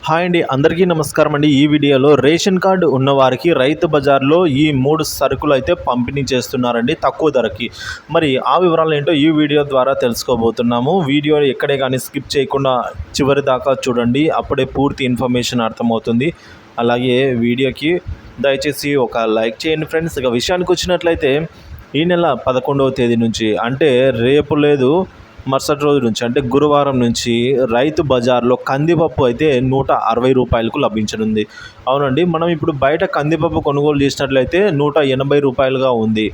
Hi అండి, అందరికీ నమస్కారం అండి. ఈ వీడియోలో రేషన్ కార్డు ఉన్నవారికి రైతు బజార్లో ఈ 3 సరుకులు అయితే పంపిణీ చేస్తున్నారండి తక్కువ ధరకి. మరి ఆ వివరాలు ఏంటో ఈ వీడియో ద్వారా తెలుసుకోబోతున్నాము. వీడియో ఎక్కడే కానీ స్కిప్ చేయకుండా చివరి దాకా చూడండి, అప్పుడే పూర్తి ఇన్ఫర్మేషన్ అర్థమవుతుంది. అలాగే వీడియోకి దయచేసి ఒక లైక్ చేయండి ఫ్రెండ్స్. ఇక విషయానికి వచ్చినట్లయితే ఈ నెల 11వ తేదీ నుంచి అంటే రేపు లేదు, మరుసటి రోజు నుంచి అంటే గురువారం నుంచి రైతు బజార్లో కందిపప్పు అయితే 160 రూపాయలకు లభించనుంది. అవునండి, మనం ఇప్పుడు బయట కందిపప్పు కొనుగోలు చేసినట్లయితే 180 రూపాయలుగా ఉంది.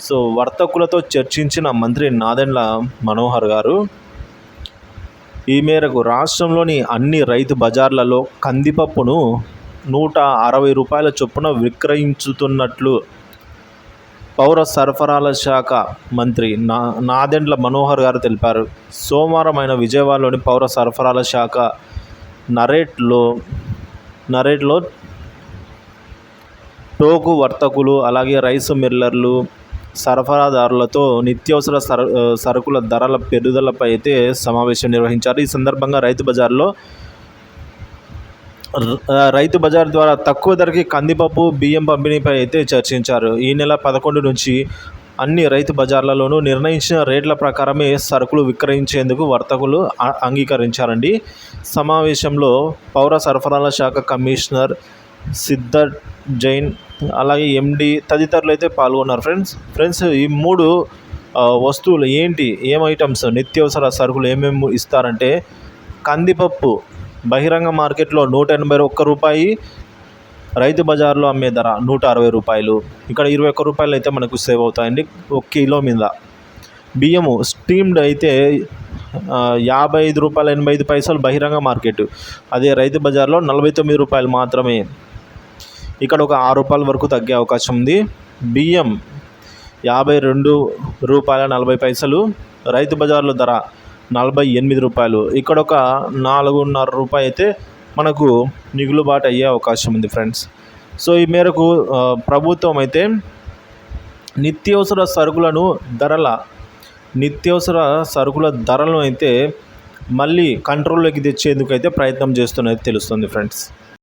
సో వర్తకులతో చర్చించిన మంత్రి నాదెండ్ల మనోహర్ గారు ఈ మేరకు రాష్ట్రంలోని అన్ని రైతు బజార్లలో కందిపప్పును 160 రూపాయల చొప్పున విక్రయించుతున్నట్లు పౌర సరఫరాల శాఖ మంత్రి నాదెండ్ల మనోహర్ గారు తెలిపారు. సోమవారం ఆయన విజయవాడలోని పౌర సరఫరాల శాఖ నరేట్లో టోకు వర్తకులు, అలాగే రైసు మిల్లర్లు, సరఫరాదారులతో నిత్యావసర సరుకుల ధరల పెరుగుదలపై అయితే సమావేశం నిర్వహించారు. ఈ సందర్భంగా రైతు బజార్ ద్వారా తక్కువ ధరకి కందిపప్పు, బియ్యం పంపిణీపై అయితే చర్చించారు. ఈ నెల 11 నుంచి అన్ని రైతు బజార్లలోనూ నిర్ణయించిన రేట్ల ప్రకారమే సరుకులు విక్రయించేందుకు వర్తకులు అంగీకరించారండి. సమావేశంలో పౌర సరఫరాల శాఖ కమిషనర్ సిద్ధార్థ్ జైన్, అలాగే ఎండి తదితరులు అయితే పాల్గొన్నారు. ఫ్రెండ్స్ ఈ 3 వస్తువులు ఏం ఐటమ్స్, నిత్యావసర సరుకులు ఏమేమి ఇస్తారంటే కందిపప్పు బహిరంగ మార్కెట్లో 181 రూపాయి, రైతు బజార్లో అమ్మే ధర 160 రూపాయలు. ఇక్కడ 21 రూపాయలు అయితే మనకు సేవ్ అవుతాయండి 1 కిలో మీద. బియ్యము స్టీమ్డ్ అయితే 55 రూపాయలు 85 పైసలు బహిరంగ మార్కెట్, అదే రైతు బజార్లో 49 రూపాయలు మాత్రమే. ఇక్కడ ఒక 6 రూపాయల వరకు తగ్గే అవకాశం ఉంది. బియ్యం 52 రూపాయల 40 పైసలు, రైతు బజార్లో ధర 48 రూపాయలు. ఇక్కడ ఒక 4.5 రూపాయలు అయితే మనకు మిగులుబాటు అయ్యే అవకాశం ఉంది ఫ్రెండ్స్. సో ఈ మేరకు ప్రభుత్వం అయితే నిత్యావసర సరుకుల ధరలను అయితే మళ్ళీ కంట్రోల్లోకి తెచ్చేందుకు అయితే ప్రయత్నం చేస్తున్నది తెలుస్తుంది ఫ్రెండ్స్.